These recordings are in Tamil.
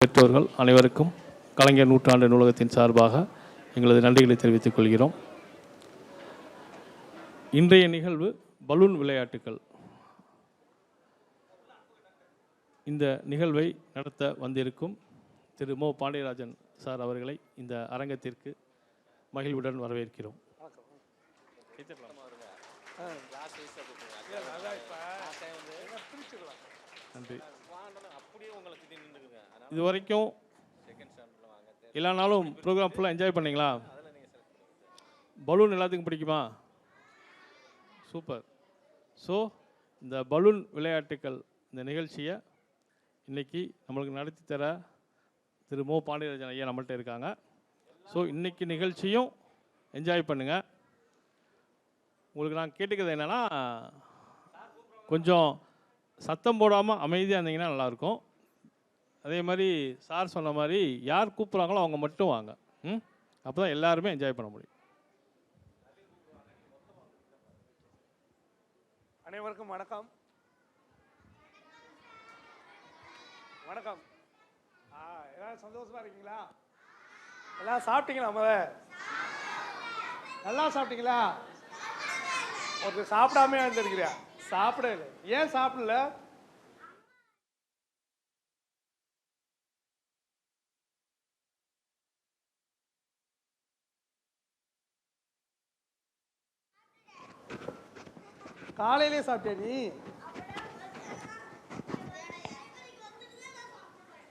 பெற்றோர்கள் அனைவருக்கும் கலைஞர் நூற்றாண்டு நூலகத்தின் சார்பாக எங்களது நன்றிகளை தெரிவித்துக் கொள்கிறோம். இன்றைய நிகழ்வு பலூன் விளையாட்டுக்கள். இந்த நிகழ்வை நடத்த வந்திருக்கும் திரு மோ பாண்டியராஜன் சார் அவர்களை இந்த அரங்கத்திற்கு மகிழ்வுடன் வரவேற்கிறோம். நன்றி. இதுவரைக்கும் எல்லா நாளும் ப்ரோக்ராம் ஃபுல்லாக என்ஜாய் பண்ணிங்களா? பலூன் எல்லாத்துக்கும் பிடிக்குமா? சூப்பர். ஸோ இந்த பலூன் விளையாட்டுக்கள் இந்த நிகழ்ச்சியை இன்றைக்கி நம்மளுக்கு நடத்தி தர திரு மோ பாண்டியராஜன் ஐயா நம்மள்கிட்ட இருக்காங்க. ஸோ இன்றைக்கி நிகழ்ச்சியும் என்ஜாய் பண்ணுங்கள். உங்களுக்கு நான் கேட்டுக்கிறது என்னென்னா, கொஞ்சம் சத்தம் போடாமல் அமைதியாக இருந்தீங்கன்னா நல்லாயிருக்கும். அதே மாதிரி சார் சொன்ன மாதிரி யார் கூப்பிட்றாங்களோ அவங்க மட்டும் வாங்க. அப்போ தான் எல்லாருமே என்ஜாய் பண்ண முடியும். அனைவருக்கும் வணக்கம். வணக்கம். எல்லாரும் சந்தோஷமா இருக்கீங்களா? எல்லாம் சாப்பிட்டீங்களா? நல்லா சாப்பிட்டீங்களா? ஒருத்தர் சாப்பிடாம இருந்திருக்கிறியா? சாப்பிடல. ஏன் சாப்பிடல? காலையிலே சாப்பிட்டியா நீ?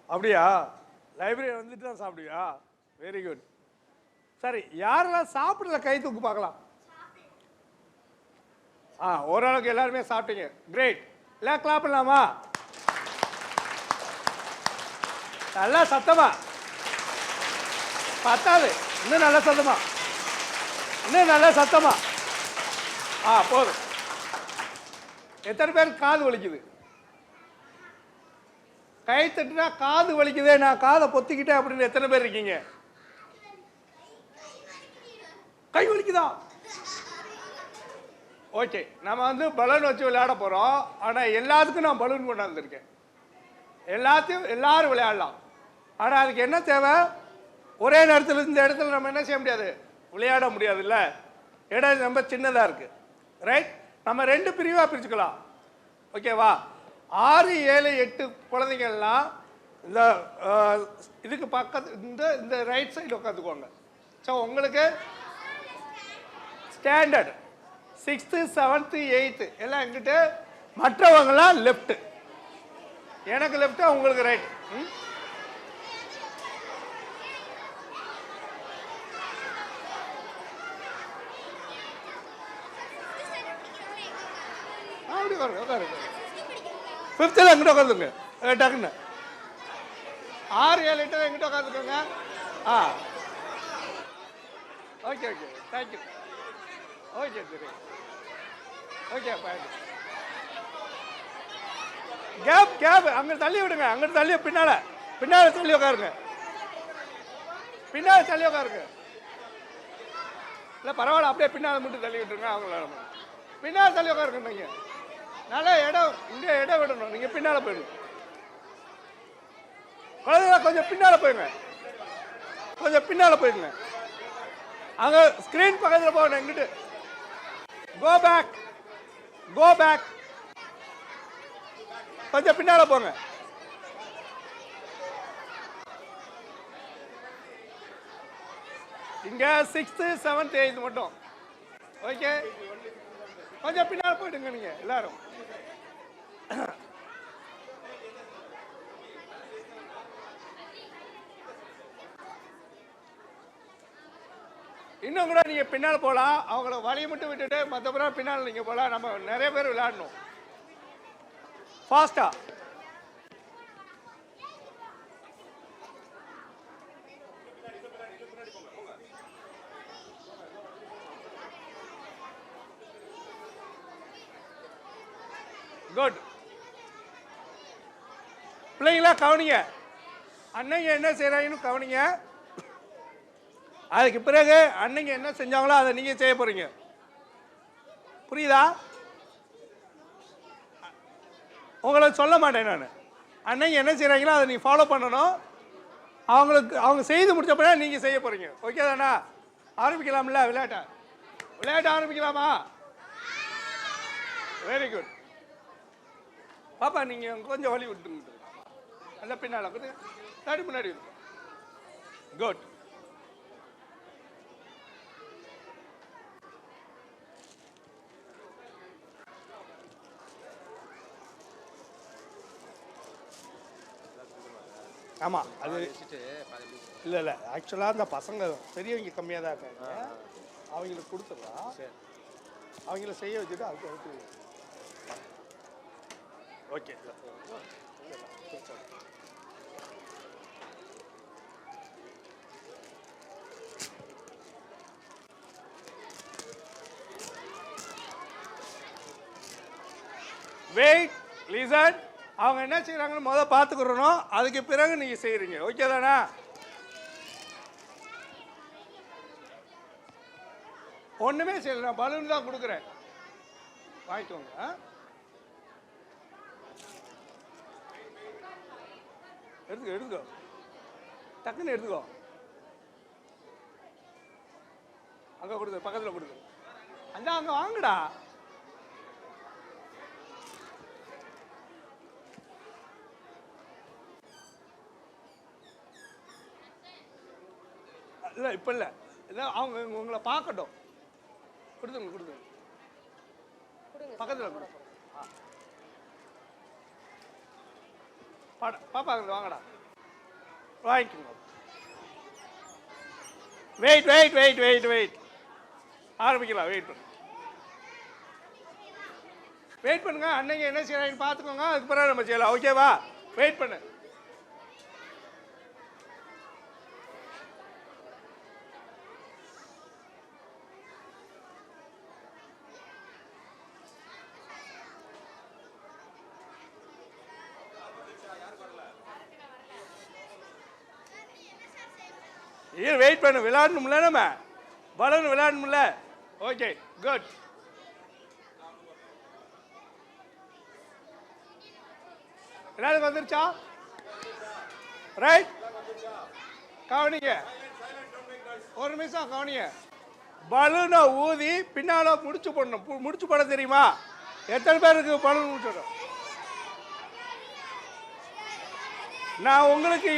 அப்படியா? லைப்ரரி வந்துட்டு தான் சாப்பிடுவியா? Very good. சரி, யாரெல்லாம் சாப்பிடல கை தூக்கு பார்க்கலாம். ஓரளவுக்கு எல்லாருமே சாப்பிட்டீங்க. கிரேட். எல்லாம் கிளாப் பண்ணலாமா? நல்லா சத்தமா. பத்தாது, இன்னும் நல்லா சத்தமா, இன்னும் நல்லா சத்தமா. போதும். எத்தனை பேருக்கு காது வலிக்குது? கை தட்டுனா காது வலிக்குதே, நான் காதை பொத்திக்கிட்டேன் அப்படின்னு எத்தனை பேர் இருக்கீங்க? கை வலிக்குதா? ஓகே, நம்ம வந்து பலூன் வச்சு விளையாட போகிறோம். ஆனால் எல்லாத்துக்கும் நான் பலூன் கொண்டாந்துருக்கேன். எல்லாரும் விளையாடலாம். ஆனால் அதுக்கு என்ன தேவை? ஒரே நேரத்தில் இந்த இடத்துல நம்ம என்ன செய்ய முடியாது, விளையாட முடியாது. இல்லை, இடம் ரொம்ப சின்னதாக இருக்குது. ரைட், நம்ம 2 பிரிவாக பிரிச்சுக்கலாம். ஓகேவா? 6, 7, 8 குழந்தைங்கள்லாம் இந்த இதுக்கு பக்கத்து இந்த ரைட் சைடு உட்காந்துக்குவாங்க. ஸோ உங்களுக்கு ஸ்டாண்டர்ட் 6th, 7th, 8th எல்லாம் எங்கிட்ட, மற்றவங்களாம் லெஃப்ட். எனக்கு லெஃப்ட், உங்களுக்கு ரைட். அப்படி உட்காருங்க, உட்காருங்க. 5th எங்கிட்ட உட்காந்துங்க டக்குன்னு. 6, 7, 8 எங்கிட்ட உட்காந்துக்கோங்க. Okay okay, thank you. ஓகே சரி, ஓகே. கேப் கேப் அங்கே தள்ளி விடுங்க. அங்கே தள்ளி பின்னால தள்ளி உட்காருங்க. பின்னால் தள்ளி உட்காருங்க. இல்லை பரவாயில்ல, அப்படியே பின்னால் மட்டும் தள்ளி விட்டுருங்க. அவங்கள பின்னால் தள்ளி உட்காருங்க. நீங்கள் நல்லா இடம், இங்கே இடம் விடணும். நீங்கள் பின்னால் போயிடுங்க. குழந்தைங்க கொஞ்சம் பின்னால் போயிடுங்க, கொஞ்சம் பின்னால் போயிடுங்க. அங்கே ஸ்க்ரீன் பக்கத்தில் போகணும். எங்கிட்டு கோ பேக், கோ பேக். கொஞ்சம் பின்னால போங்க. இங்க 6th, 7th, 8th மட்டும். ஓகே, கொஞ்சம் பின்னால போயிடுங்க நீங்க எல்லாரும். இன்னும் கூட நீங்க பின்னால போகலாம். அவங்கள வழியை மட்டும் விட்டுட்டு மற்றபடி பின்னால் நீங்க போகலாம். நம்ம நிறைய பேர் விளையாடணும். ஃபாஸ்டா. குட். பிள்ளைங்களா கவனிங்க. அன்னைங்க என்ன செய்யறாங்கன்னு கவனிங்க. அதுக்கு பிறகு அன்னைங்க என்ன செஞ்சாங்களோ அதை நீங்க செய்ய போறீங்க. புரியுதா? உங்களை சொல்ல மாட்டேன் நான். அன்னைக்கு என்ன செய்கிறாங்களோ அதை நீ ஃபாலோ பண்ணணும். அவங்க செய்து முடிச்ச பிறகு நீங்கள் செய்ய போகிறீங்க. ஓகே தானா? ஆரம்பிக்கலாம்ல விளையாட்ட ஆரம்பிக்கலாமா? Very good. பாப்பா நீங்கள் கொஞ்சம் வழி விட்டுங்க. நல்லா பின்னால் கொஞ்சம் முன்னாடி குட். ஆமாம், அது இல்லை ஆக்சுவலாக அந்த பசங்க பெரியவங்க கம்மியாக தான் இருக்காங்க. அவங்களுக்கு கொடுத்துடலாம். அவங்கள செய்ய வச்சுட்டு அதுக்கு அடுத்து ஓகே. Wait, listen. அவங்க என்ன செய்கிறாங்கன்னு முதல் பார்த்துக்கிறணும். அதுக்கு பிறகு நீங்கள் செய்கிறீங்க. ஓகே தானே? ஒன்றுமே செய்யலை, நான் பலூன் தான் கொடுக்குறேன். வாங்கிக்கோங்க. எடுத்துக்கோ டக்குன்னு எடுத்துக்கோ. அங்கே கொடுத்து பக்கத்தில் கொடுத்து அந்த அங்கே வாங்கடா. இல்லை இப்போ இல்லை, அவங்க உங்களை பார்க்கட்டும். கொடுத்துங்க பக்கத்தில் கொடு. பாப்பா வாங்கடா, வாங்கிக்கோங்க. வெயிட் ஆரம்பிக்கலாம். வெயிட் பண்ணுங்க. அன்னைக்கு என்ன செய்யறாங்கன்னு பார்த்துக்கோங்க. அதுக்கு பிறகு நம்ம செய்யலாம். ஓகேவா? வெயிட் பண்ணு. வெயிட் பண்ணு. விளையாடணும்ல, நம்ம பலூன் விளையாடணும்ல. Okay good. எல்லாருக்கும் வந்துருச்சா? ரைட், கவனிங்க. ஒரு நிமிஷம் கவனிங்க. பலூனை ஊதி பின்னால முடிச்சு போடணும். முடிச்சு போட தெரியுமா? எத்தனை பேருக்கு பலூன் முடிச்சிடும்? நான் உங்களுக்கு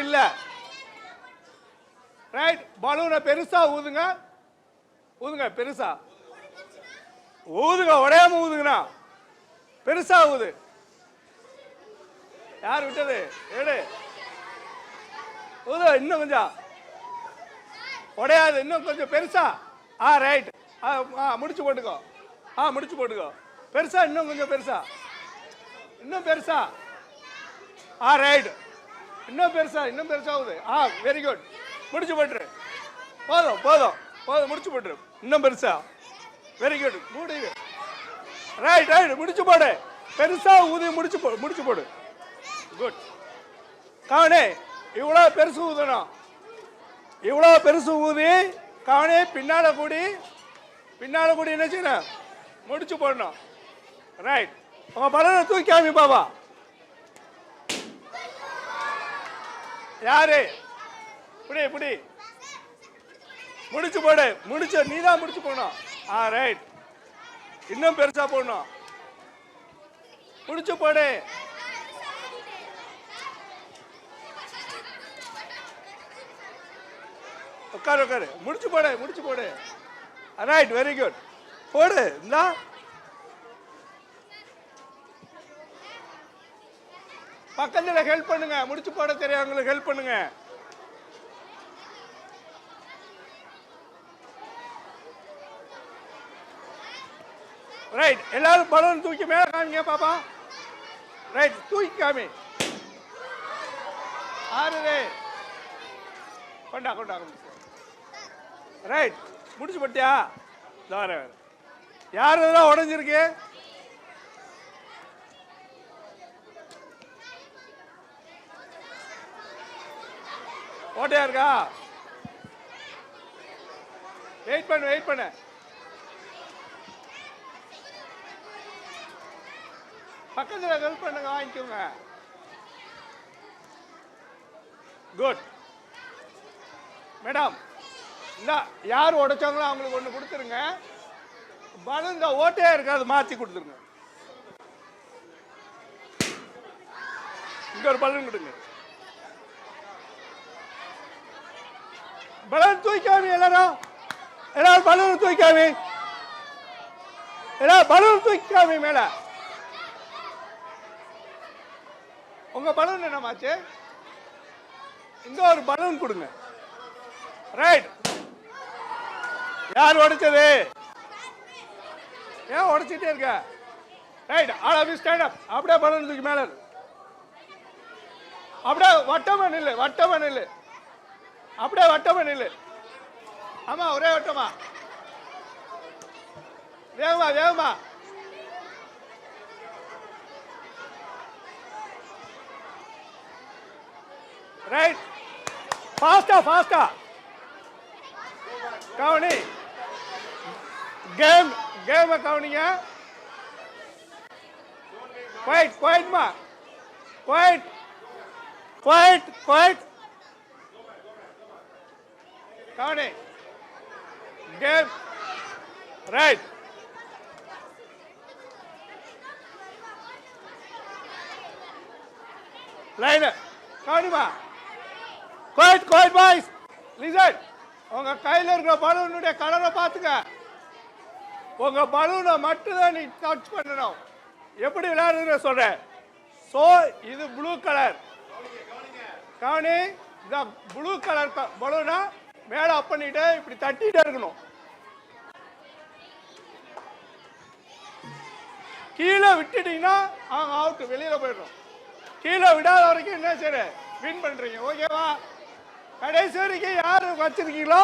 இல்லை. ரைட், பலூனை பெருசா ஊதுங்க. பெருசா ஊதுங்க. உடையாம ஊதுங்கண்ணா. பெருசா ஊது. யார் விட்டது? எடு. ஊது. இன்னும் கொஞ்சம் உடையாது. இன்னும் கொஞ்சம் பெருசா. ரைட். முடிச்சு போட்டுக்கோ. பெருசா. இன்னும் கொஞ்சம் பெருசா. ரைட். இன்னும் பெருசா ஊது. Very good. முடிச்சு போட்டுரு. போதும். முடிச்சு போட்டுரு. இன்னும் பெருசா. Very good. மூடு. ரைட். முடிச்சு போடு. பெருசா ஊதி முடிச்சு போடு. குட். கவனே, இவ்வளோ பெருசு ஊதணும். இவ்வளோ பெருசு ஊதி கவனே பின்னால கூடி என்ன செய்யணும்? முடிச்சு போடணும். ரைட். உங்க பலனை தூக்கி காமி பாபா. யாரு? புடி. முடிச்சு போடு. நீ தான் முடிச்சு போடணும். ரைட். இன்னும் பெருசா போடணும். முடிச்சு போடு. உட்காரு. முடிச்சு போடு. Right, very good. போடு. இந்தா பக்கத்துல ஹெல்ப் பண்ணுங்க. முடிச்சு போட தெரியாதவங்களுக்கு ஹெல்ப் பண்ணுங்க. ரைட். எல்லாரும் பலூன் தூக்கி மேல காமிங்க பாப்பா. ரைட், தூக்கி காமி. ஆறுதே கொண்டா. ரைட், முடிச்சு போட்டியா? யார் இதெல்லாம் உடஞ்சிருக்கு? ஓட்டையா இருக்கா? வெயிட் பண்ணு. பக்கத்தில் ஹெல்ப் பண்ணுங்க. வாங்கிக்கோங்க. குட். மேடம் இந்த யார் உடைச்சாங்களோ அவங்களுக்கு ஒன்று கொடுத்துருங்க. பலூன் இந்த ஓட்டையா இருக்காது, மாற்றி கொடுத்துருங்க. இங்க ஒரு பலூன் கொடுங்க. பலூன் தூக்காமி எல்லாரும், எல்லாரும் பலூன் தூக்காமி, எல்லாரும் பலூன் தூக்காமி மேல. உங்க பலூன் என்னமாச்சு? இங்க ஒரு பலூன் கொடுங்க. ரைட். யார் உடைச்சது? ஏன் உடைச்சிட்டே இருக்க? Right. All of you stand up. அப்படியே பலூன் தூக்கி மேல. அப்படியே வட்டமா நில்லு, வட்டமா நில்லு, அப்படியே வட்டமா நில்லு. ஆமா, ஒரே வட்டமா. வேகமா வேகமா. ரைட். ஃபாஸ்டா ஃபாஸ்டா. கவனி. கேம் கேம் கவனிங்க. குவைட் குவைட்மா. Quiet quiet quiet. கவனி. கேம். ரைட். லைன். கவனிமா. Quiet quiet boys listen. உங்க கையில் இருக்கிற பலூனுடைய கலரை பார்த்துக்க. உங்க பலூனை மட்டும்தான் நீ டச் பண்ணணும். எப்படி விளையாடுற சொல்றேன். ஸோ இது ப்ளூ கலர். கவனி. இந்த ப்ளூ கலர் பலூனை மேலே அப் பண்ணிட்டு இப்படி தட்டிட்டே இருக்கணும். கீழே விட்டுட்டீங்கன்னா அவங்க அவுட், வெளியில போயிடணும். கீழே விடாத வரைக்கும் என்ன சரி வின் பண்றீங்க. ஓகேவா? கடைசி வரைக்கும் யாரு வச்சிருக்கீங்களோ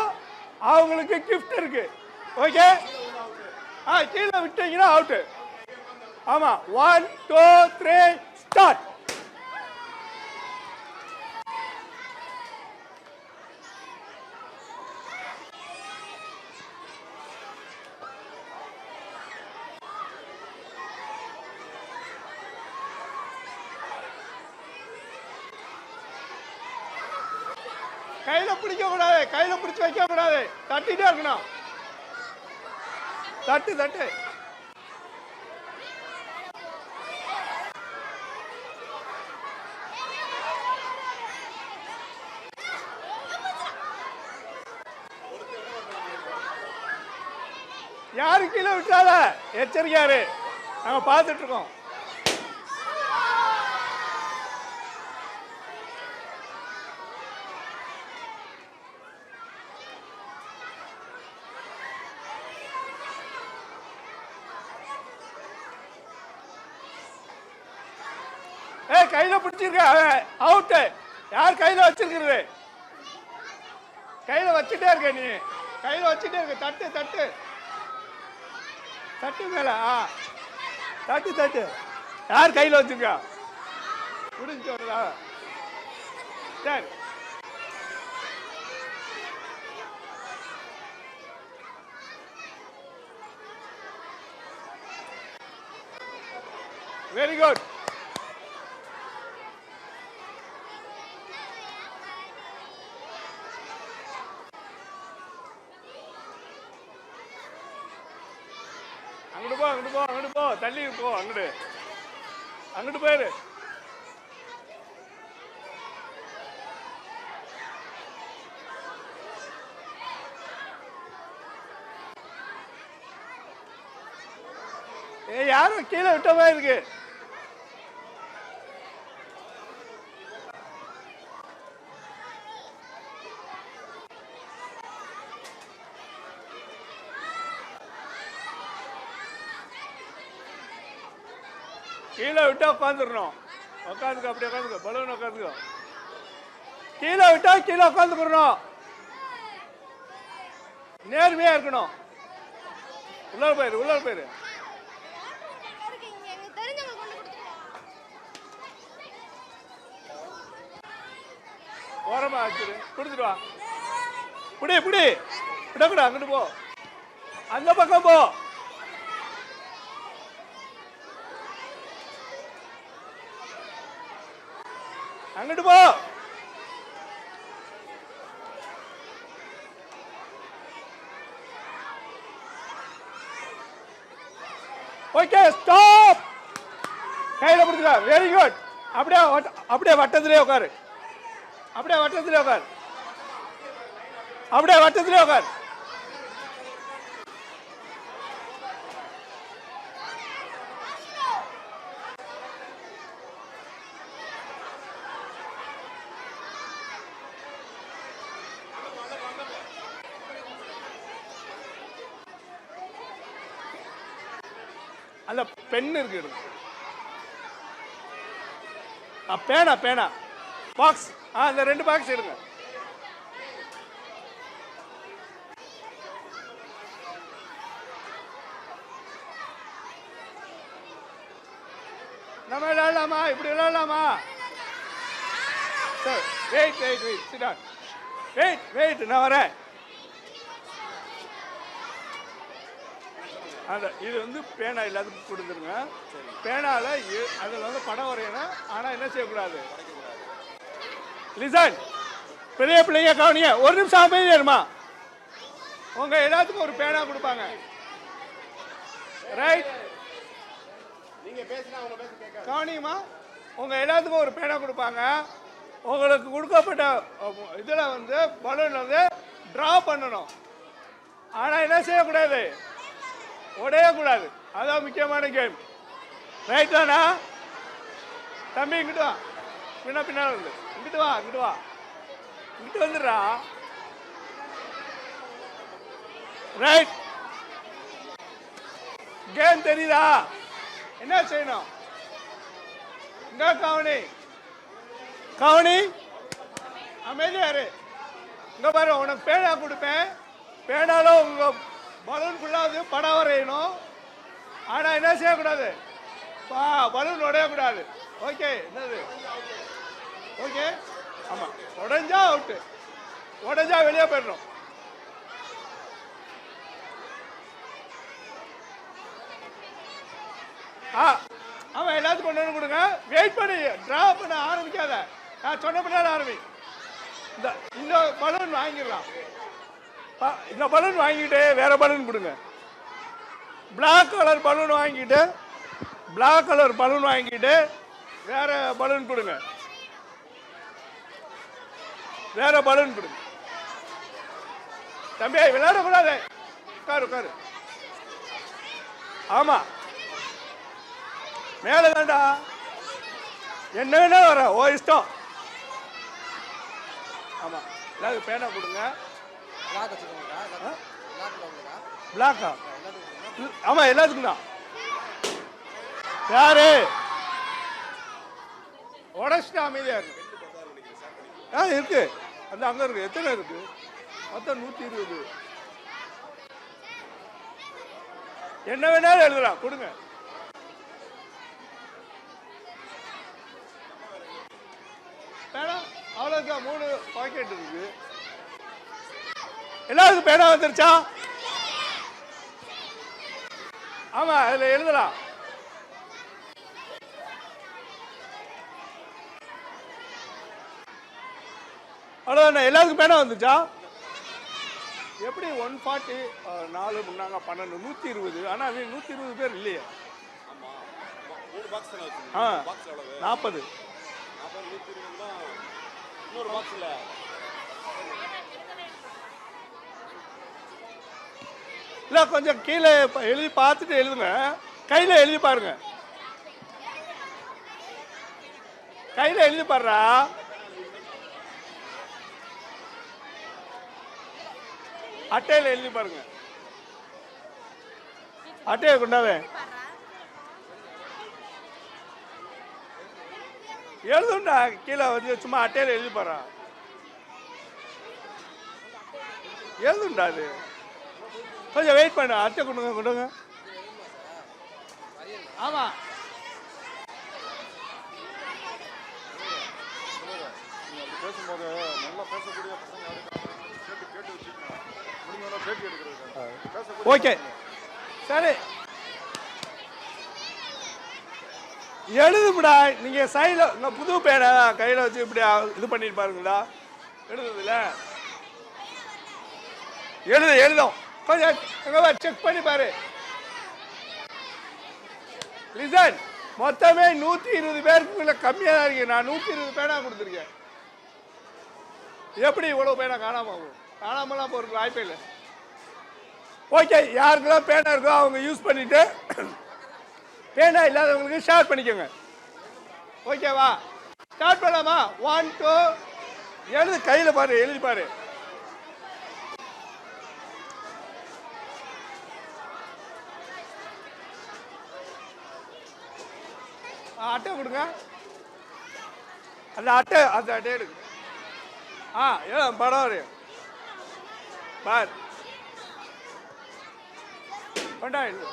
அவங்களுக்கு கிஃப்ட் இருக்கு. ஓகே. கீழே விட்டீங்கன்னா அவுட். ஆமா. 1 2 3 ஸ்டார்ட். கையில பிடிக்க கூடாது, கையில பிடிச்சு வைக்க கூடாது, தட்டிட்டே இருக்கணும். தட்டு தட்டு. யாரு கீழே விட்டாத, எச்சரிக்கையாரு. நாங்க பார்த்துட்டு இருக்கோம். கையில பிடிச்சிருக்க அவுட். யார் கையில வச்சிருக்கிறது? கையில வச்சுட்டே இருக்க நீ, கையில வச்சுட்டே இருக்க. தட்டு தட்டு தட்டு மேல. தட்டு தட்டு. யார் கையில வச்சிருக்கா? முடிஞ்சு வருதா? சரி. Very good. அங்கிட்டு போ, அங்கிட்டு போ, அங்கிட்டு போ, தள்ளி போ, அங்கிட்டு அங்கிட்டு போயிரு. யாரும் கீழே விட்ட மாதிரி இருக்கு. கீழே விட்டா உட்காந்துடணும். உட்காந்துக்க, அப்படி உட்காந்துக்க. பலூன் உட்காந்துக்க. கீழே விட்டா கீழே உட்காந்துக்கணும். நேர்மையா இருக்கணும். உள்ள போயிரு, உள்ள போயிரு. ஓரமா வச்சிரு, கொடுத்துட்டு வா. புடி புடி. விடக்கூட, அங்கிட்டு போ, அந்த பக்கம் போ. அங்கிட்டு போ. Okay stop. கையில பிடிச்சுக்க. Very good. அப்படியே வட்டத்திலே உட்காரு. அப்படியே வட்டத்திலே உட்காரு. அப்படியே வட்டத்திலே உட்காரு. அந்த பென் இருக்கு. பேனா பாக்ஸ். அந்த 2 பாக்ஸ் எடுங்க. நம்ம விளையாடலாமா? இப்படி விளையாடலாமா? Wait sit down. வெயிட் நான் வரேன். அந்த இது வந்து பேனா எல்லாத்துக்கும் கொடுத்துருங்க. பேனால அதில் வந்து படம் வரையணும். ஆனால் என்ன செய்யக்கூடாது? லிசன், பெரிய பிள்ளைங்க கவனிங்க. ஒரு நிமிஷம் அமைதியா இருமா. உங்க எல்லாத்துக்கும் ஒரு பேனா கொடுப்பாங்க. ரைட்? நீங்க பேசினா அவங்க பேச கேட்காது. கவனிங்கம்மா, உங்க எல்லாத்துக்கும் ஒரு பேனா கொடுப்பாங்க. உங்களுக்கு கொடுக்கப்பட்ட இதில் வந்து பலூன் வந்து ட்ரா பண்ணணும். ஆனால் என்ன செய்யக்கூடாது? உடையக்கூடாது. அதான் முக்கியமான கேம். ரைட் தானா தம்பி? இங்கிட்டு வா. பின்னால் வந்து இங்கிட்டு வா. இங்கிட்டு வந்துடுறா. ரைட். கேம் தெரியுதா? என்ன செய்யணும்? இங்க கவனி. அமைதியாரு. இங்க பாரு, உனக்கு பேனா கொடுப்பேன். பேனால உங்க பலூன் ஃபுல்லாவது படம் வரையணும். ஆனா என்ன செய்யக்கூடாது? பலூன் உடையக்கூடாது. ஓகே? என்னது? ஓகே. ஆமா, உடைஞ்சா அவுட்டு. உடைஞ்சா வெளியே போயிடணும். அவன் எல்லாத்துக்கும் கொண்டு வந்து கொடுங்க. வெயிட் பண்ணி டிரா பண்ண ஆரம்பிக்காத. நான் சொன்ன பின்னாடி ஆரம்பி. இந்த பலூன் வாங்கிடலாம். இந்த பலூன் வாங்கிட்டு வேற பலூன் கொடுங்க. பிளாக் கலர் பலூன் வாங்கிட்டு வேற பலூன் கொடுங்க. தம்பி விளையாடக்கூடாது. உட்காரு. ஆமா, மேல தாண்டா. என்ன வேணா வர ஓ இஷ்டம். ஆமா, எல்லாரும் பேனா கொடுங்க. பிளாக்கா? ஆமா, எல்லாத்துக்கும் தான். யாரு உடச்சிட்டா? அமைதியா இருக்கு. இருக்கு. அந்த அங்க இருக்கு. எத்தனை இருக்கு? மொத்தம் 120. என்ன வேணாலும் எழுதலாம். கொடுங்க. பேனா அவ்வளவுதான். 3 பாக்கெட் இருக்கு. எல்லாருக்கும் பேனா வந்துருச்சா? ஆமா, அதுல எழுதலாம். அவ்வளவுதான். எல்லாருக்கும் பேனா வந்துச்சா? எப்படி 140 4 முன்னாங்க 12 120. ஆனா 120 பேர் இல்லையே. 40. இல்ல, கொஞ்சம் கீழே எழுதி பார்த்துட்டு எழுதுங்க. கையில எழுதி பாருங்க. கையில எழுதி பாருடா. அட்டையில எழுதி பாருங்க. அட்டையை கொண்டாவே எழுதுண்டா. கீழே வந்து சும்மா அட்டையில எழுதி பாரு. எழுதுண்டா. அது கொஞ்சம் வெயிட் பண்ணு. அட்டை கொடுங்க. ஆமா, பேசும்போது நல்லா பேசக்கூடிய ஓகே. சரி, எழுதுடா. நீங்க சைடுல புது பேனை கையில வச்சு இப்படி இது பண்ணிட்டு பாருங்களா. எழுதுல எழுதும். கொஞ்சம் செக் பண்ணி பாரு. லிசன், மொத்தமே 120 பேருக்கு கம்மியாக தான் இருக்கு. நான் 120 பேனா கொடுத்துருக்கேன். எப்படி இவ்வளவு பேனா காணாம ஆகும்? காணாமலாம் போறதுக்கு வாய்ப்பே இல்லை. ஓகே, யாருக்கெல்லாம் பேனா இருக்கோ அவங்க யூஸ் பண்ணிட்டு பேனா இல்லாதவங்களுக்கு ஷேர் பண்ணிக்கோங்க. ஓகேவா? ஸ்டார்ட் பண்ணலாமா? 1 2 எழுது, கையில் பாரு, எழுதி பாரு. அட்டை கொடுங்க. அந்த அட்டை எடுங்க. படம் வரையும் பார். கொண்டா எழுது.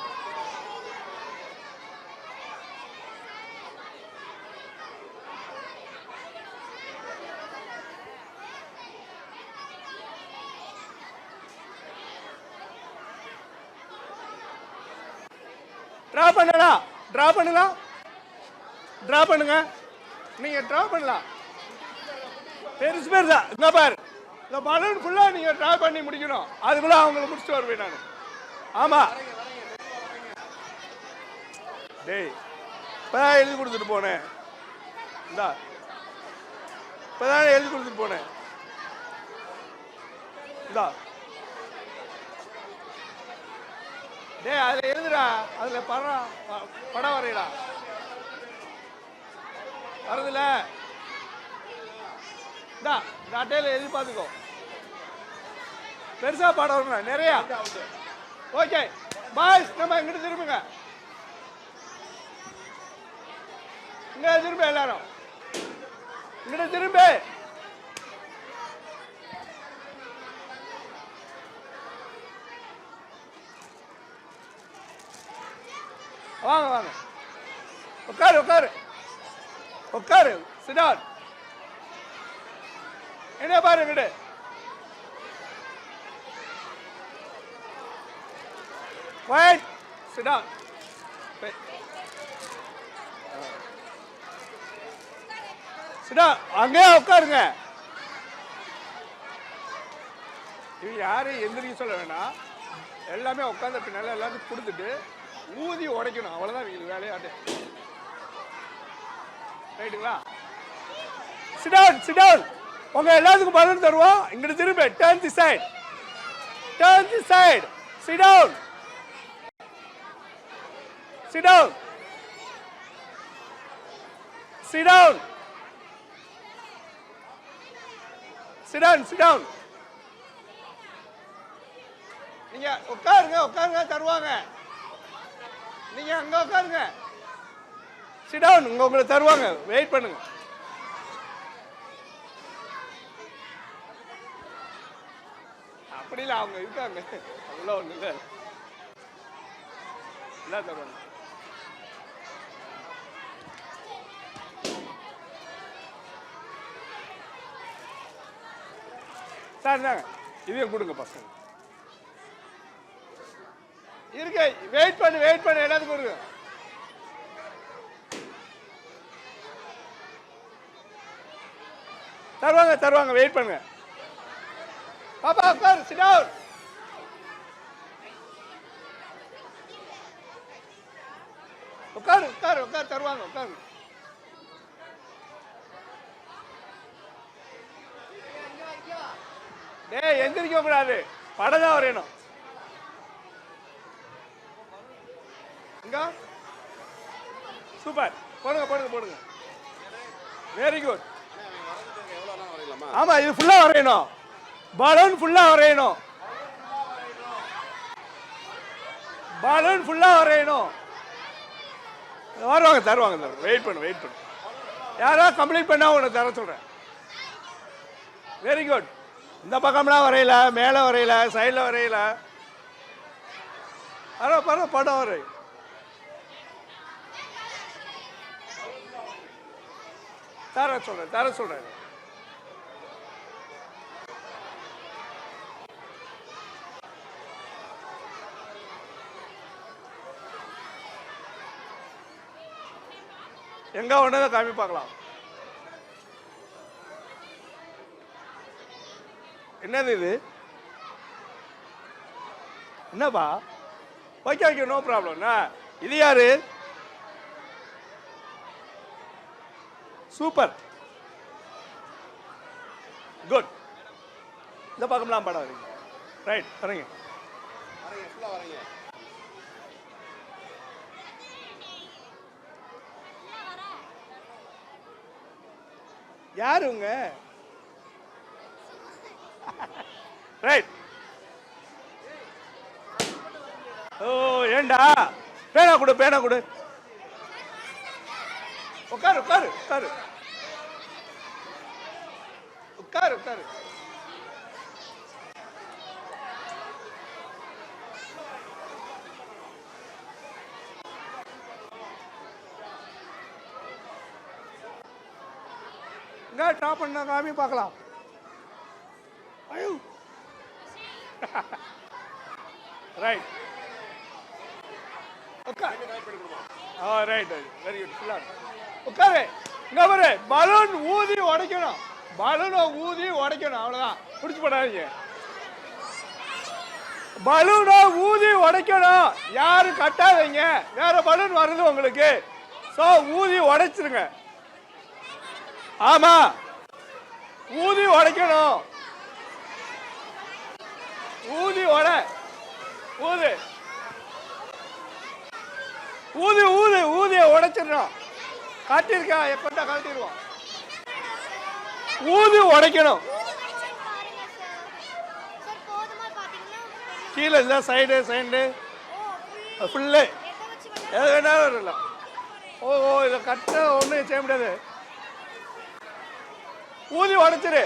ட்ரா பண்ணலாம், ட்ரா பண்ணலாம், ட்ரா பண்ணுங்க. நீங்க ட்ரா பண்ணலாம். பெருசு பெருசா இங்க பாரு, இந்த பலூன் ஃபுல்லா நீங்க ட்ரா பண்ணி முடிக்கணும். அதுக்குள்ள அவங்களை முடிச்சுட்டு வருவேன் நான். ஆமா, டேய் இப்பதான் எழுதி கொடுத்துட்டு போனேன். இந்தா இப்பதான் எழுதி கொடுத்துட்டு போனேன். இந்தா டேய், அதுல எழுதுடா, அதுல படம் வரையடா. வருதுல, இந்த அட்டையில எழுதி பார்த்துக்கோ. பெருசா படம் வரணும் நிறையா. ஓகே பாய்ஸ், நம்ம இங்கிட்டு திரும்புங்க. இங்க திரும்ப, எல்லாரும் இங்கிட்ட திரும்ப. வாங்க வாங்க, உட்காரு உட்காரு உட்காரு. Sit down. என்ன பாரு இங்கிட்டு. Quiet. Sit down. Sit down. அங்கேயே உட்காருங்க. இது யாரும் எந்திரிக்க சொல்ல வேண்டாம். எல்லாமே உட்கார்ந்த பின்னால எல்லாத்தையும் கொடுத்துட்டு ஊதி உடைக்கணும். அவ்வளோதான் வீடு வேலையாட்டு. ரைட்டுங்களா? Sit down, sit down. உங்க எல்லாத்துக்கும் பலன் தருவோம். இங்கிட்டு திரும்ப. Turn the side, turn the side. Sit down, sit down, sit down, sit down, sit down. நீங்க உட்காருங்க, உட்காருங்க, தருவாங்க. நீங்க அங்க உட்காருங்க. Sit down. உங்களுக்கு தருவாங்க, வெயிட் பண்ணுங்க. அப்படி இல்லை, அவங்க இருக்காங்க. அதெல்லாம் ஒண்ணு இல்லை, எல்லாம் தருவாங்க. சார் தாங்க, இதையும் கொடுங்க பசங்க. இருக்கு, வெயிட் பண்ணு, வெயிட் பண்ணு, எல்லாத்துக்கும் இருக்கு. தருவாங்க தருவாங்க, வெயிட் பண்ணுங்க. பாப்பா உட்காரு, சிட் டவுன். உட்காரு உட்காரு உட்காரு, தருவாங்க, உட்காரு. டேய் எந்திரிக்க கூடாது, படம் தான் வரையணும். சூப்பர், போடுங்க போடுங்க போடுங்க. Very good. ஆமா, இது ஃபுல்லா வரையணும். பலூன் ஃபுல்லா வரையணும். பலூன் ஃபுல்லா வரையணும். வருவாங்க, தருவாங்க. வெயிட் பண்ணு, வெயிட் பண்ணு. யாரா கம்ப்ளீட் பண்ணா உனக்கு தர சொல்றேன். Very good. இந்த பக்கம்லாம் வரையல, மேலே வரையல, சைடில் வரையல. பரவ படம் வரை. தர சொல்றேன், தர சொல்றேன். எங்க ஒன்றதை காமி பார்க்கலாம். என்னது இது? என்னப்பா? Okay okay, no problem. இது யாரு? Super, good. இந்த பக்கம்லாம் படம் வரீங்க. ரைட், வரீங்க. யாரு உங்க? ரைட். ஓ ஏண்டா, பேனா கொடு, பேனா கொடு. உட்காரு உட்காரு உட்காரு உட்காரு உட்காரு. இங்க டாப் பண்ண காமி பார்க்கலாம். ஐயோ ரைட். உட்கார். Right right, very good. ஃபுல்லா உட்காரு. இங்க பாரு, பலூன் ஊதி உடைக்கணும். பலூனை ஊதி உடைக்கணும், அவ்வளவுதான். பிடிச்சு போடாதீங்க. பலூனை ஊதி உடைக்கணும். யாரும் கட்டாதீங்க, வேற பலூன் வருது உங்களுக்கு. ஸோ ஊதி உடைச்சிருங்க. ஆமா, ஊதி உடைக்கணும். ஊதி உட, ஊது ஊது ஊது ஊதிய உடைச்சிடணும். காட்டிருக்கா, எப்பட்டா கழட்டிடுவோம். ஊதி உடைக்கணும். கீழே இல்லை, சைடு சைடு ஃபுல்லு எது வேணாலும் வரலாம். ஓ ஓ, இதை கட்ட ஒன்றும் செய்ய முடியாது. ஊதி உடைச்சிரு.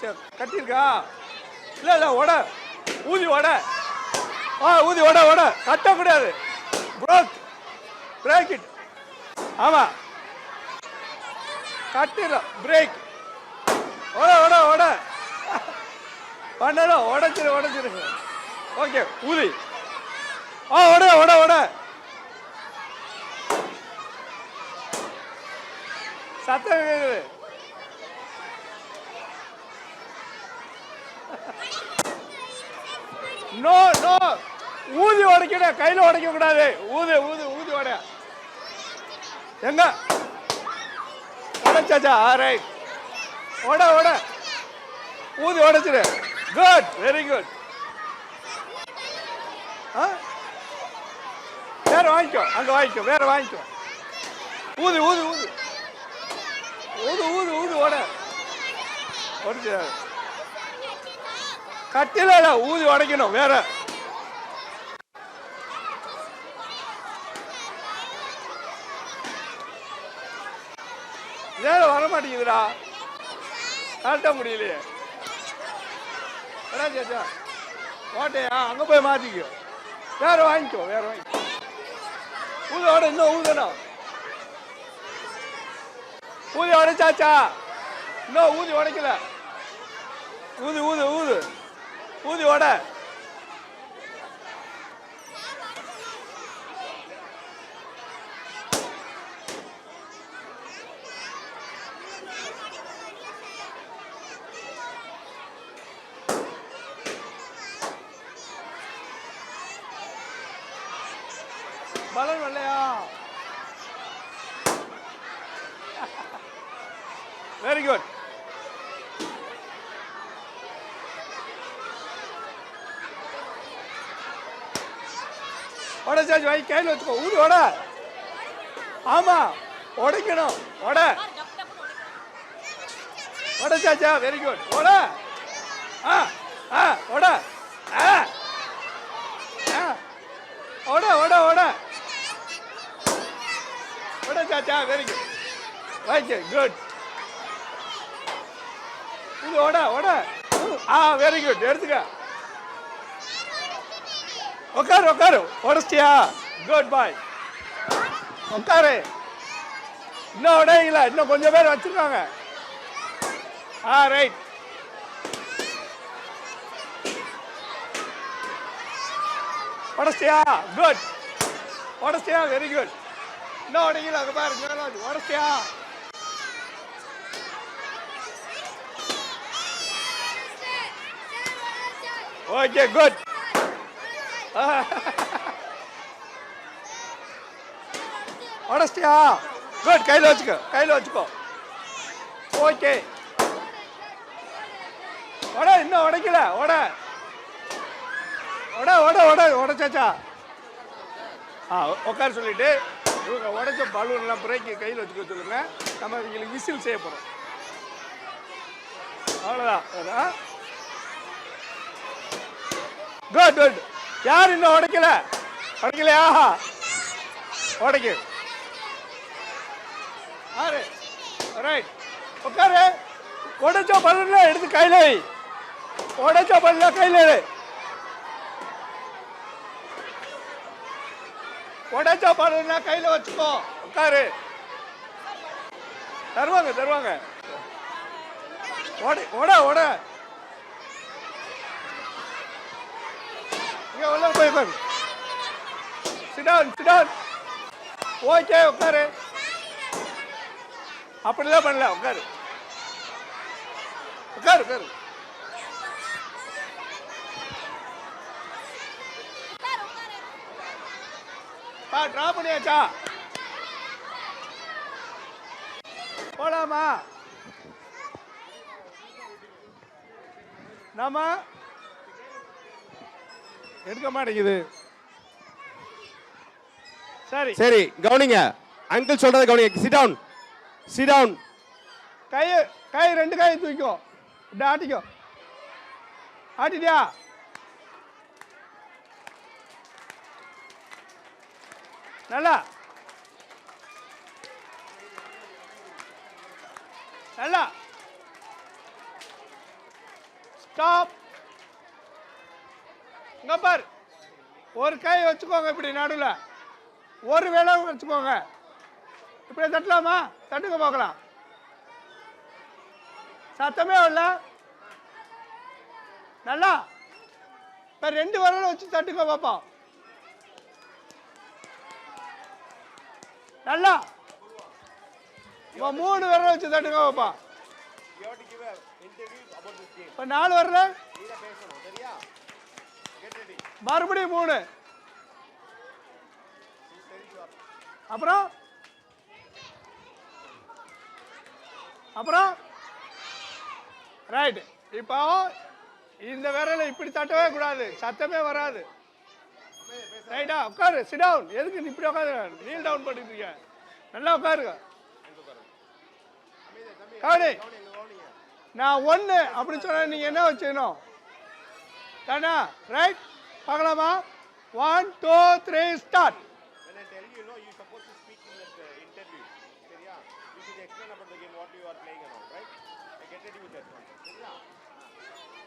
சரி, கட்டியிருக்கா? இல்லை இல்லை, உட, ஊதி உட. ஊதி உட உட, கட்டக்கூடாது. Broke, break it. ஆமா, கட்டிடும். பிரேக். உட உட உட பண்ணணும். உடைச்சிரு உடைச்சிருங்க. ஓகே, ஊதி. உட உட உட. சத்தம் கேக்குது. நோ நோ, ஊதி உடைக்கணும், கையில உடைக்க கூடாது. ஊது ஊது ஊதி உட. எங்க உடைச்சாச்சா? ரைட். உட உட, ஊதி உடைச்சிரு. Good, very good. வேற வாங்கிக்கோ, அங்க வாங்கிக்கோ, வேற வாங்கிக்கோ. ஊது ஊது ஊது ஊது ஊது ஊது உட. உடைச்சு கட்டில ஊதி உடைக்கணும். வேற வேற வர மாட்டேங்குதுடா, கரெக்டா முடியலையே. சேச்சா ஓட்டையா, அங்க போய் மாத்திக்கோ. வேற வாங்கிக்கோ, வேற வாங்கிக்கோ. ஊதோட இன்னும் ஊதணும். ஊதி உடைச்சாச்சா? இன்னும் ஊதி உடைக்கல. ஊது ஊது ஊது ஊதி உட. பலன் வரலையா? Very good. உடைச்சாச்சு, வாங்கி கையில் வச்சுக்கோ. ஊதி உட. ஆமா, உடைக்கணும். உட. உடைச்சாச்சா? Very good. உட. உட. உட உட உட. உடைச்சாச்சா? Very good. வாங்கி, குட். இது உட உட. வெரி குட், எடுத்துக்க. உட்காரு உட்காரு. உடச்சியா? Good boy. உட்காரு. இன்னும் உடையல, இன்னும் கொஞ்சம் பேர் வச்சிருக்காங்க. ரைட். உடச்சியா? குட். உடச்சியா? Very good. இன்னும் உடையல, அங்க பாருங்க. உடச்சியா? Okay, good. உடச்சியா? குட். கையில் வச்சுக்கோ, கையில் வச்சுக்கோ. ஓகே. ஓட இன்னும் உடைக்கல. ஓட ஓட ஓட ஓட உடைச்சாச்சா? உட்கார சொல்லிட்டு இவங்க உடைச்ச பலூன்லாம் பிரேக்கி கையில் வச்சுக்க சொல்லுங்க. நம்ம இவங்களுக்கு விசில் செய்ய போகிறோம். அவ்வளோதான். Good good. யார் இன்னும் உடைக்கல? உடைக்கலையா? உடைக்கு. ஆறு. ரைட். உட்காரு. உடைச்ச பலூன்ல எடுத்து கையில் வை. உடைச்ச பலூன்ல கையில் வை. உடைச்ச பலூன்ல கையில் வச்சுக்கோ. உட்காரு. தருவாங்க தருவாங்க. ஓட ஓட ஓட. இங்க உள்ள போய் உட்காரு. Sit down sit down. Okay உட்காரு. அப்படிலாம் பண்ணல. உட்காரு உட்காரு உட்காரு. ட்ரா பண்ணியாச்சா? போலாமா? நாம எடுக்க மாட்டேங்குது. சரி சரி கவனிங்க. அங்கிள் சொல்றத கவனிங்க. Sit down sit down. கை ரெண்டு கை தூக்கிக்கோ. இப்படி ஆட்டிக்கோ. ஆட்டிட்டியா? நல்லா நல்லா. ஸ்டாப். இங்க பார். ஒரு கை வச்சுக்கோங்க இப்படி நடுவில். ஒரு வேளை வச்சுக்கோங்க. இப்படி தட்டலாமா? தட்டுங்க பார்க்கலாம். சத்தமே வரல. நல்லா. இப்போ ரெண்டு விரல வச்சு தட்டுங்க பார்ப்போம். நல்லா. இப்போ மூணு விரல வச்சு தட்டுங்க பார்ப்போம். இப்போ நாலு வரல. மறுபடியும் மூணு. அப்புறம் அப்புறம் ரைட். இப்போ இந்த விரலை இப்படி தட்டவே கூடாது. சத்தமே வராது. ரைட்டா? உட்காரு. Sit down. எதுக்கு நீ இப்படி உட்காரு? நீல் டவுன் பண்ணிட்டு இருக்க. நல்லா உட்காருங்க. கவனி. நான் ஒன்று அப்படி சொன்ன நீங்க என்ன வச்சுக்கணும் தானா? ரைட். பார்க்கலாமா? 1 2 3 ஸ்டார்ட்.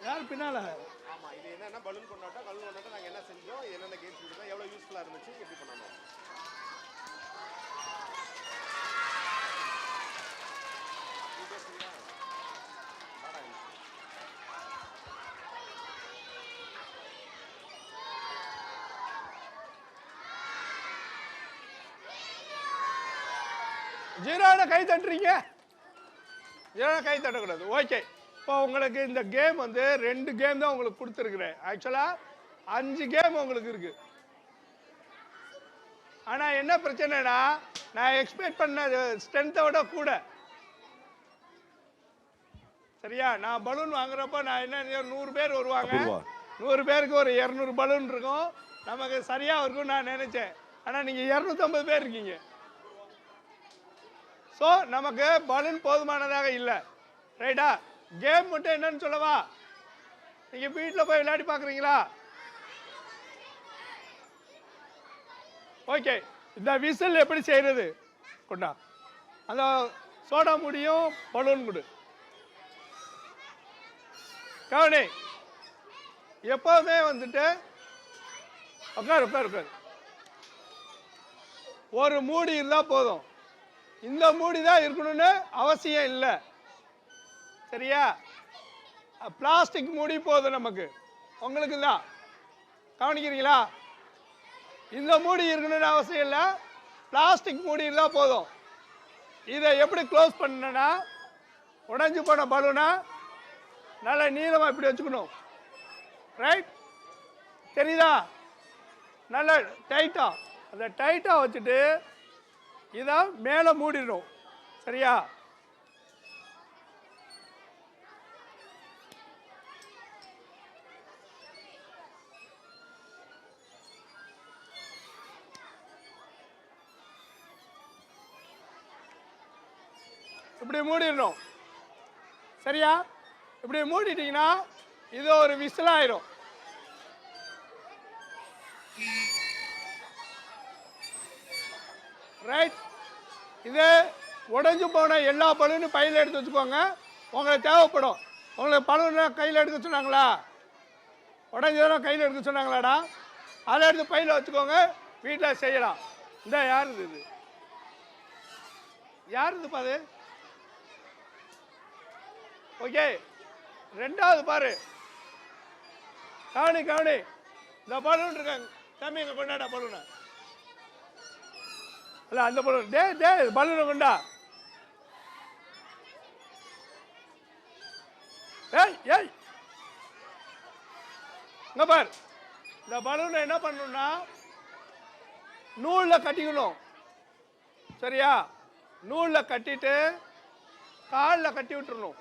யார் பின்னால? ஆமா இது என்னன்னா பலூன் கொண்டாட்டம். பலூன் கொண்டாட்டம் நாங்க என்ன செஞ்சோம், என்னென்ன கேம்ஸ் இருந்தோம், எவ்வளவு யூஸ்ஃபுல்லா இருந்துச்சு, எப்படி பண்ணணும். ஜீரோன கை தட்டுறீங்க. ஜீரோன கை தட்டக்கூடாது. ஓகே. இப்போ உங்களுக்கு இந்த கேம் வந்து 2 கேம் தான் உங்களுக்கு கொடுத்துருக்குறேன். ஆக்சுவலாக 5 கேம் உங்களுக்கு இருக்கு. ஆனால் என்ன பிரச்சனைனா நான் எக்ஸ்பெக்ட் பண்ண ஸ்ட்ரென்த்தை விட கூட. சரியா? நான் பலூன் வாங்குறப்போ நான் என்ன 100 பேர் வருவாங்க. 100 பேருக்கு ஒரு 200 பலூன் இருக்கும். நமக்கு சரியாக இருக்கும் நான் நினைச்சேன். ஆனால் நீங்கள் 250 பேர் இருக்கீங்க. ஸோ நமக்கு பலூன் போதுமானதாக இல்லை. ரைட்டா? கேம் மட்டும் என்னன்னு சொல்லவா? நீங்க வீட்டில் போய் விளையாடி பார்க்குறீங்களா? ஓகே. இந்த விசில் எப்படி செய்யறது? கொண்டா அந்த சோடா முடியும் பலூன் கொடு. கவனி. எப்பவுமே வந்துட்டு உட்காரு உட்காரு உட்காரு. ஒரு மூடி இருந்தால் போதும். இந்த மூடி தான் இருக்கணும்னு அவசியம் இல்லை. சரியா? பிளாஸ்டிக் மூடி போதும் நமக்கு. உங்களுக்கு தான். கவனிக்கிறீங்களா? இந்த மூடி இருக்கணும்னு அவசியம் இல்லை. பிளாஸ்டிக் மூடி இருந்தால் போதும். இதை எப்படி க்ளோஸ் பண்ணனா, உடைஞ்சு போன பலூனா நல்லா நீளமாக இப்படி வச்சுக்கணும். ரைட்? தெரியுதா? நல்லா டைட்டாக அதை டைட்டாக வச்சுட்டு இதை மேலே மூடிடணும். சரியா? இப்படி மூடிடணும். சரியா? இப்படி மூடிட்டீங்கன்னா இது ஒரு விசில் ஆயிரும். ரைட். இது உடைஞ்சு போன எல்லா பலூனும் பையில் எடுத்து வச்சுக்கோங்க. உங்களுக்கு தேவைப்படும். உங்களுக்கு பலூனை கையில் எடுக்க சொன்னாங்களா? உடஞ்சதெல்லாம் கையில் எடுக்க சொன்னாங்களாடா? அதை எடுத்து பையில் வச்சுக்கோங்க. வீட்டில் செய்யலாம். இந்த யார் இது? யார் இது பாரு? ஓகே. ரெண்டாவது பாரு. கவனி கவனி. இந்த பலூன் இருக்காங்க. தம்பி இங்கே கொண்டாடா பலூனை. அல்ல அந்த பலூன். டே பலூனை கொண்டா. ஏய் ஏய் இங்க பார். இந்த பலூனை என்ன பண்ணணும்னா நூலில் கட்டிக்கணும். சரியா? நூலில் கட்டிட்டு காலில் கட்டி விட்டுறணும்.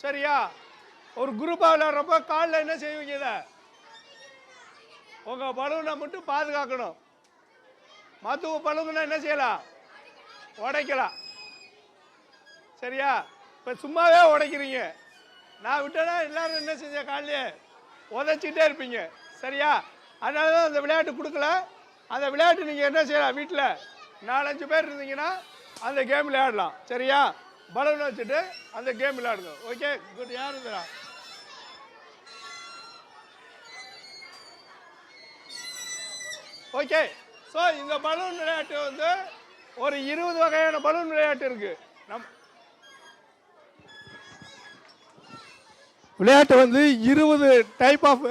சரியா? ஒரு குரூப்பாக விளையாடுறப்ப காலில் என்ன செய்வீங்க? இதை உங்கள் பலூனை மட்டும் பாதுகாக்கணும். மற்ற பலூனை என்ன செய்யலாம்? உடைக்கலாம். சரியா? இப்போ சும்மாவே உடைக்கிறீங்க. நான் விட்டேன்னா எல்லாரும் என்ன செஞ்ச காலையே உதைச்சிட்டே இருப்பீங்க. சரியா? அதனால தான் அந்த விளையாட்டு கொடுக்கல. அந்த விளையாட்டு நீங்கள் என்ன செய்யலாம்? வீட்டில் 4-5 பேர் இருந்தீங்கன்னா அந்த கேம் விளையாடலாம். சரியா? பலூன் வச்சுட்டு அந்த கேம் விளையாடுங்க. Okay good. யார் இருந்தா? ஓகே. ஸோ இந்த பலூன் விளையாட்டு வந்து ஒரு 20 வகையான பலூன் விளையாட்டு இருக்கு. விளையாட்டு வந்து 20 டைப் ஆஃப்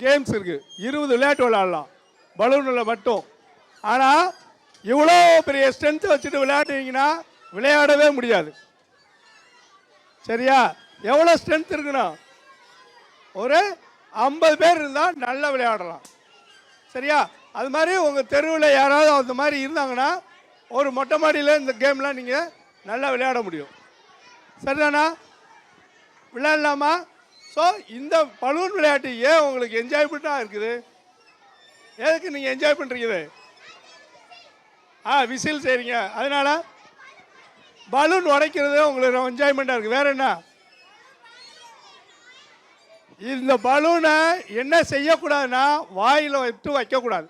கேம்ஸ் இருக்கு. 20 விளையாட்டு விளையாடலாம் பலூனில் மட்டும். ஆனால் இவ்வளோ பெரிய ஸ்ட்ரென்த் வச்சுட்டு விளையாடுவீங்கன்னா விளையாடவே முடியாது. சரியா? எவ்வளோ ஸ்ட்ரென்த் இருக்குன்னா ஒரு 50 பேர் இருந்தால் நல்லா விளையாடலாம். சரியா? அது மாதிரி உங்கள் தெருவில் யாராவது அந்த மாதிரி இருந்தாங்கன்னா ஒரு மொட்டை மாடியில் இந்த கேம்லாம் நீங்கள் நல்லா விளையாட முடியும். சரிதானா? விளையாடலாமா? ஸோ இந்த பலூன் விளையாட்டு ஏன் உங்களுக்கு என்ஜாய்மெண்ட்டாக இருக்குது? எதுக்கு நீங்கள் என்ஜாய் பண்ணுறீங்க? விசில் செய்கிறீங்க. அதனால பலூன் உடைக்கிறது உங்களுக்கு என்ஜாய்மெண்ட்டாக இருக்குது. வேற என்ன? இந்த பலூனை என்ன செய்யக்கூடாதுன்னா வாயில் விட்டு வைக்கக்கூடாது.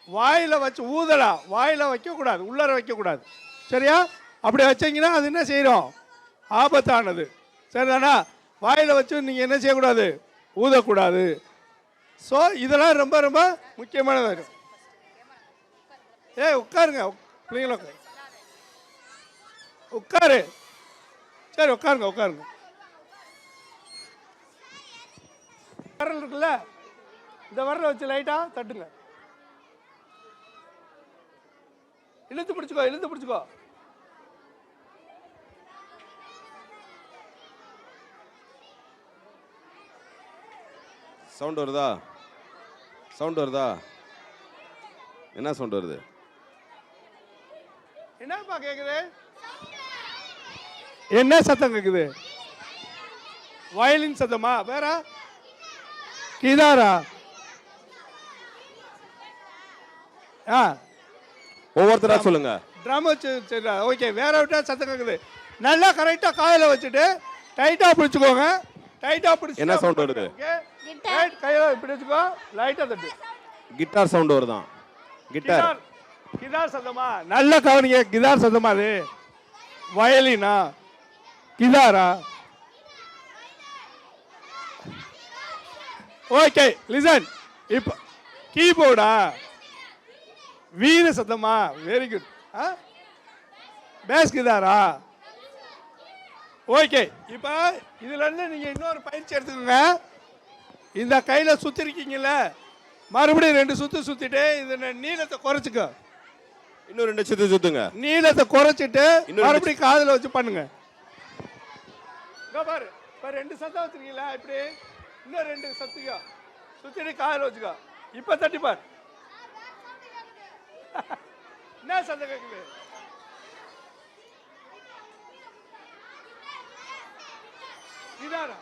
வாயில் வச்சு ஊதலாம். வாயில் வைக்கக்கூடாது. உள்ளார வைக்கக்கூடாது. சரியா? அப்படி வச்சிங்கன்னா அது என்ன செய்யணும்? ஆபத்தானது. சரிதானா? வாயில் வச்சு நீங்கள் என்ன செய்யக்கூடாது? ஊதக்கூடாது. ஸோ இதெல்லாம் ரொம்ப ரொம்ப முக்கியமானதாக இருக்கும். உட்காருங்க பிள்ளைங்கள. உட்காரு. சரி உட்காருங்க உட்காருங்க. விரல் இருக்குல்ல, இந்த விரலை வச்சு லைட்டாக தட்டுங்க. இழுத்து பிடிச்சிக்கோ இழுத்து பிடிச்சிக்கோ. சவுண்ட் வருதா? சவுண்ட் வருதா? என்ன சவுண்ட் வருது? என்னப்பா கேக்குது? என்ன சத்தம் கேக்குது? வயலின் சத்தமா? வேற கிதாரா? ஒவ்வொருத்தரா சொல்லுங்க. ட்ரம் வச்சு. ஓகே. வேற விட்டா சத்தம் கேக்குது. நல்லா கரெக்டா காயில வச்சுட்டு டைட்டா பிடிச்சுக்கோங்க. டைட்டா பிடிச்சு. என்ன சவுண்ட் வருது? கையில பிடிச்சுக்கோ. லைட்டா தட்டு. கிட்டார் சவுண்ட் வருதான். கிட்டார். கிதார் சத்தமா? நல்ல கவனிங்க. கிதார் சத்தமா? அது வயலினா கிதாரா? Okay listen. இப்போ கீபோர்டா? வீண சத்தமா? Very good. பேஸ் கிதாரா? ஓகே. இப்போ இதுல இருந்து நீங்க இன்னொரு பயிற்சி எடுத்துக்கோங்க. இந்த கையில சுத்திருக்கீங்கல்ல, மறுபடியும் 2 சுத்து சுத்திட்டு இந்த நீளத்தை குறைச்சிக்க. இன்னும் 2 சுத்து சுத்துங்க. நீளத்தை குறைச்சிட்டு மறுபடியும் காதுல வச்சு பண்ணுங்க. பாரு இப்போ 2 சத்தம் வச்சிருக்கீங்களா? இப்படி இன்னும் 2 சத்துக்கோ சுத்திட்டு காதுல வச்சுக்கோ. இப்ப தட்டி பாரு. என்ன சத்தம் கேட்குது? இதானா?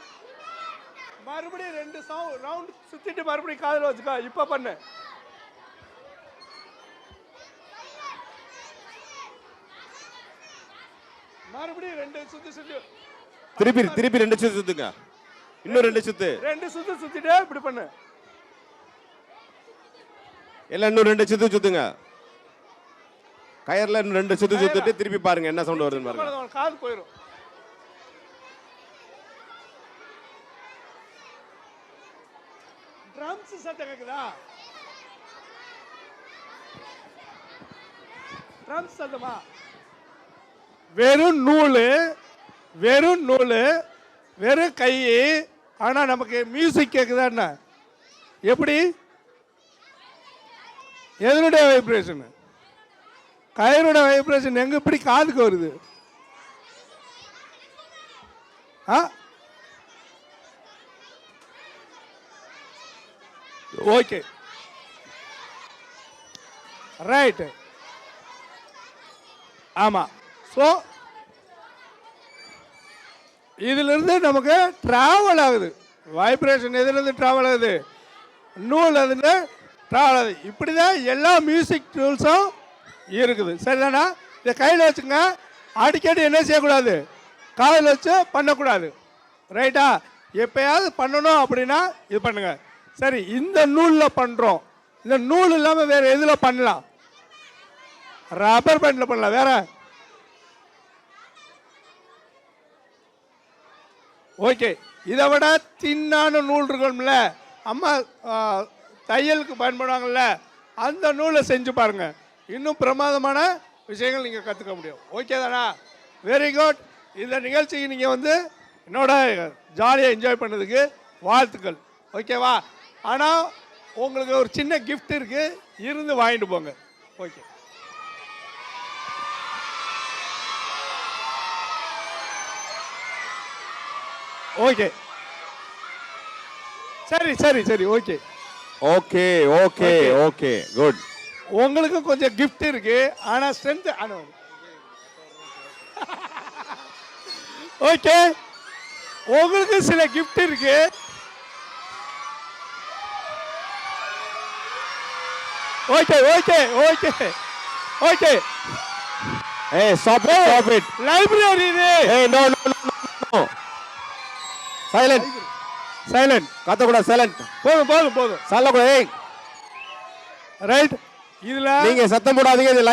மறுபடியும் 2 ரவுண்ட் சுத்திட்டு மறுபடியும் காதுல வச்சுக்கோ. இப்ப பண்ணு. மறுபடியும் 2 சுத்து சுத்து. திருப்பி 2 சுத்து சுத்துங்க. இன்னும் 2 சுத்து. 2 சுத்து சுத்திட்டே இப்படி பண்ணு. எல்லாம் இன்னும் 2 சுத்து சுத்துங்க. கயர்ல இன்னும் 2 சுத்து சுத்திட்டு திருப்பி பாருங்க என்ன சவுண்ட் வருதுன்னு பாருங்க. காது போயிடும். ட்ரம்ஸ் சத்தம் கேக்குதா? ட்ரம்ஸ் சத்தமா? வெறும் நூல், வெறும் கை, ஆனா நமக்கு மியூசிக் கேக்குதா என்ன? எப்படி? எதனுடைய வைப்ரேஷன்? கயிறுடைய வைப்ரேஷன் எங்க இப்படி காதுக்கு வருது? Okay, right. ஆமா. ஸோ இதுல இருந்து நமக்கு டிராவல் ஆகுது. வைப்ரேஷன் எதுல இருந்து டிராவல் ஆகுது? நூல் அதுல டிராவல் ஆகுது. இப்படிதான் எல்லா மியூசிக் டூல்ஸும் இருக்குது. சரிதானா? இதை கையில் வச்சுங்க. அடிக்கடி என்ன செய்யக்கூடாது? காதில் வச்சு பண்ணக்கூடாது. ரைட்டா? எப்பயாவது பண்ணணும் அப்படின்னா இது பண்ணுங்க. சரி, இந்த நூலில் பண்ணுறோம். இந்த நூல் இல்லாமல் வேற எதில் பண்ணலாம்? ரப்பர் பேண்டில் பண்ணலாம். வேற? ஓகே. இதை விட தின்னான நூல் இருக்கும்ல, அம்மா தையலுக்கு பயன்படுவாங்கல்ல, அந்த நூலை செஞ்சு பாருங்க. இன்னும் பிரமாதமான விஷயங்கள் நீங்கள் கற்றுக்க முடியும். ஓகே தானா? Very good. இந்த நிகழ்ச்சிக்கு நீங்கள் வந்து என்னோட ஜாலியாக என்ஜாய் பண்ணதுக்கு வாழ்த்துக்கள். ஓகேவா? ஆனால் உங்களுக்கு ஒரு சின்ன கிஃப்ட் இருக்குது, இருந்து வாங்கிட்டு போங்க. ஓகே. ஓகே, சரி சரி சரி. Okay okay okay okay good. உங்களுக்கு கொஞ்சம் கிஃப்ட் இருக்கு, ஆனா ஸ்ட்ரென்த் ஓகே. உங்களுக்கு சில கிஃப்ட் இருக்கு. Okay okay okay okay. ஏய் ஸ்டாப் இட். லைப்ரரி இது. ஏய் no no no. Silent silent. கத்தக்கூடாது. சைலண்ட். போதும் போதும் போதும். சொல்லக்கூடாது. ஏய் ரைட். இதுல நீங்க சத்தம் போடாதீங்க. இது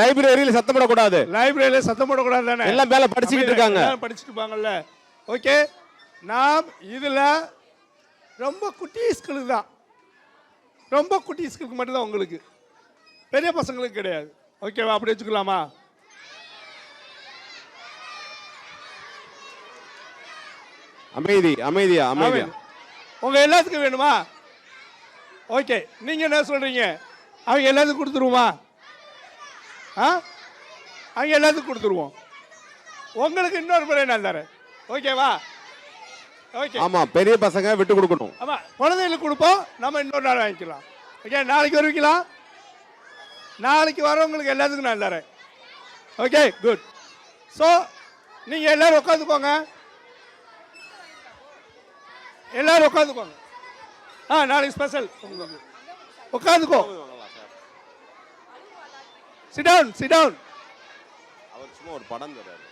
லைப்ரரியில சத்தம் போடக்கூடாது. லைப்ரரியில சத்தம் போடக்கூடாது தானே? எல்லாம் மேல படிச்சுக்கிட்டு இருக்காங்க. படிச்சுட்டு இருப்பாங்கல்ல. ஓகே. நாம் இதுல ரொம்ப குட்டீஸ்களுக்கு தான், ரொம்ப குட்டீஸ்களுக்கு மட்டும்தான், உங்களுக்கு பெரிய பசங்களுக்கு கிடையாது. ஓகேவா? அப்படி வச்சுக்கலாமா? அமைதி அமைதியா அமைதியா. உங்க எல்லாத்துக்கும் வேணுமா? ஓகே. நீங்க என்ன சொல்றீங்க? அவங்க எல்லாத்துக்கும் கொடுத்துருவோமா? அவங்க எல்லாத்துக்கும் கொடுத்துருவோம். உங்களுக்கு இன்னொரு முறை நான் தரேன். ஓகேவா? ஓகே. ஆமா, பெரிய பசங்க விட்டு கொடுக்கணும். ஆமா, குழந்தைகளுக்கு கொடுப்போம். நம்ம இன்னொரு நாள் வாங்கிக்கலாம். ஓகே. நாளைக்கு வருவீங்களா? நாளைக்கு வரவங்களுக்கு எல்லாத்துக்கும் நான் தரேன். Okay good. ஸோ நீங்க எல்லாரும் உட்காந்துக்கோங்க. எல்லாரும் உட்காந்துக்கோங்க. நாளைக்கு ஸ்பெஷல் உங்களுக்கு. உட்காந்துக்கோ. Sit down, sit down. அவர் சும்மா ஒரு படம் தராரு.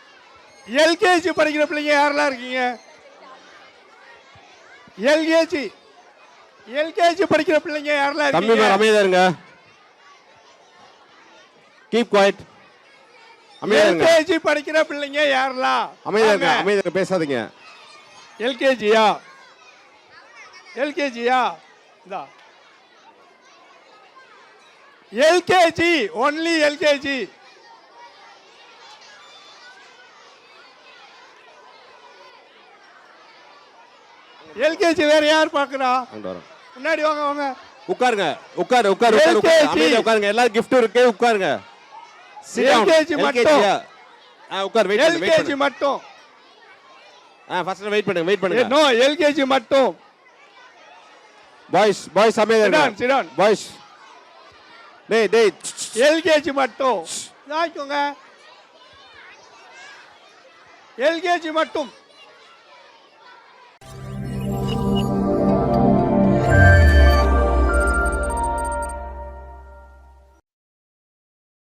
எல்கேஜி படிக்கிற பிள்ளைங்க யாரெல்லாம் இருக்கீங்க? எல்கேஜி படிக்கிற பிள்ளைங்க யாரெல்லாம் இருக்கீங்க? தம்பி அமைதியா இருங்க. Keep quiet. அமைதியா இருங்க. எல்கேஜி படிக்கிற பிள்ளைங்க யாரெல்லாம்? அமைதியா இருங்க. அமைதியா இருங்க, பேசாதீங்க. எல்கேஜியா? இதா எல்கேஜி, ஒன்லி எல்கேஜி. எல்கேஜி வேற யார் பாக்குறா? முன்னாடி வாங்க வாங்க. உட்காருங்க. உட்காருங்க. எல்லாரும் gift இருக்கு. உட்காருங்க. எல்கேஜி மட்டும். உட்கார். வெயிட் பண்ணுங்க. எல்கேஜி மட்டும். ஃபர்ஸ்ட் வெயிட் பண்ணுங்க. நோ, எல்கேஜி மட்டும். பாய்ஸ் அமைதியா இருங்க. Sit down. பாய்ஸ் டேய் எல்கேஜி மட்டும். வாங்கிக்கோங்க. எல்கேஜி மட்டும்.